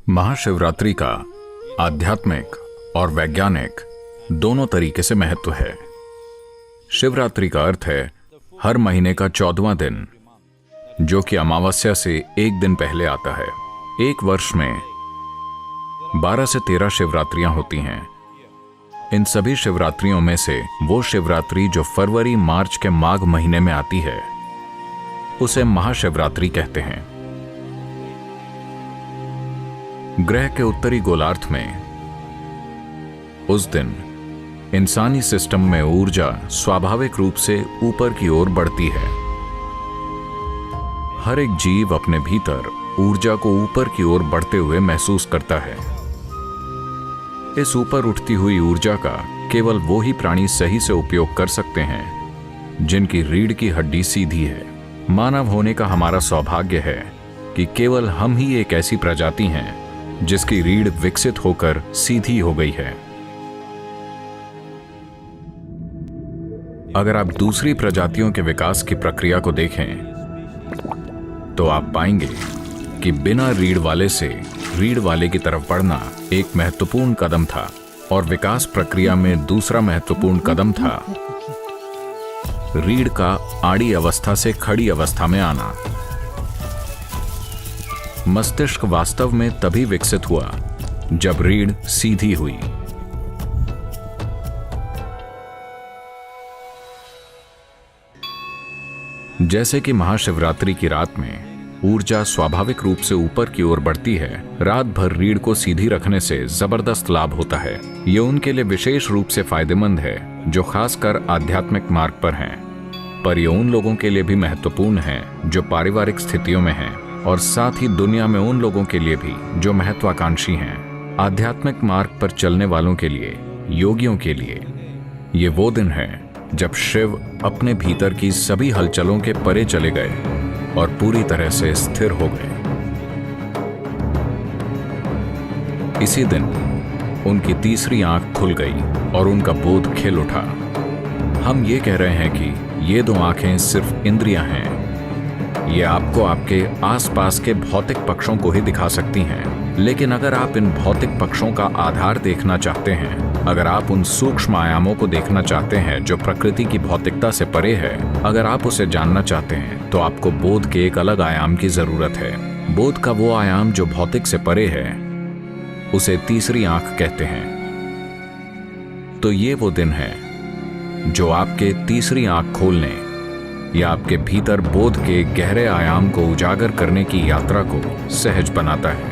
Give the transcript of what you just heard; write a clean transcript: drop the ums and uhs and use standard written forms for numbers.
महाशिवरात्रि का आध्यात्मिक और वैज्ञानिक दोनों तरीके से महत्व है। शिवरात्रि का अर्थ है हर महीने का 14वां दिन, जो कि अमावस्या से एक दिन पहले आता है। एक वर्ष में 12 से 13 शिवरात्रियां होती हैं। इन सभी शिवरात्रियों में से वो शिवरात्रि जो फरवरी मार्च के माघ महीने में आती है, उसे महाशिवरात्रि कहते हैं। ग्रह के उत्तरी गोलार्ध में उस दिन इंसानी सिस्टम में ऊर्जा स्वाभाविक रूप से ऊपर की ओर बढ़ती है। हर एक जीव अपने भीतर ऊर्जा को ऊपर की ओर बढ़ते हुए महसूस करता है। इस ऊपर उठती हुई ऊर्जा का केवल वो ही प्राणी सही से उपयोग कर सकते हैं जिनकी रीढ़ की हड्डी सीधी है। मानव होने का हमारा सौभाग्य है कि केवल हम ही एक ऐसी प्रजाति हैं जिसकी रीढ़ विकसित होकर सीधी हो गई है। अगर आप दूसरी प्रजातियों के विकास की प्रक्रिया को देखें तो आप पाएंगे कि बिना रीढ़ वाले से रीढ़ वाले की तरफ बढ़ना एक महत्वपूर्ण कदम था, और विकास प्रक्रिया में दूसरा महत्वपूर्ण कदम था रीढ़ का आड़ी अवस्था से खड़ी अवस्था में आना। मस्तिष्क वास्तव में तभी विकसित हुआ जब रीढ़ सीधी हुई। जैसे कि महाशिवरात्रि की रात में ऊर्जा स्वाभाविक रूप से ऊपर की ओर बढ़ती है, रात भर रीढ़ को सीधी रखने से जबरदस्त लाभ होता है। ये उनके लिए विशेष रूप से फायदेमंद है जो खासकर आध्यात्मिक मार्ग पर हैं, पर ये उन लोगों के लिए भी महत्वपूर्ण है जो पारिवारिक स्थितियों में हैं, और साथ ही दुनिया में उन लोगों के लिए भी जो महत्वाकांक्षी हैं। आध्यात्मिक मार्ग पर चलने वालों के लिए, योगियों के लिए ये वो दिन है जब शिव अपने भीतर की सभी हलचलों के परे चले गए और पूरी तरह से स्थिर हो गए। इसी दिन उनकी तीसरी आंख खुल गई और उनका बोध खिल उठा। हम ये कह रहे हैं कि ये दो आंखें सिर्फ इंद्रियां हैं। ये आपको आपके आसपास के भौतिक पक्षों को ही दिखा सकती हैं, लेकिन अगर आप इन भौतिक पक्षों का आधार देखना चाहते हैं, अगर आप उन सूक्ष्म आयामों को देखना चाहते हैं जो प्रकृति की भौतिकता से परे है, अगर आप उसे जानना चाहते हैं, तो आपको बोध के एक अलग आयाम की जरूरत है। बोध का वो आयाम जो भौतिक से परे है, उसे तीसरी आंख कहते हैं। तो ये वो दिन है जो आपके तीसरी आंख खोलने या आपके भीतर बोध के गहरे आयाम को उजागर करने की यात्रा को सहज बनाता है।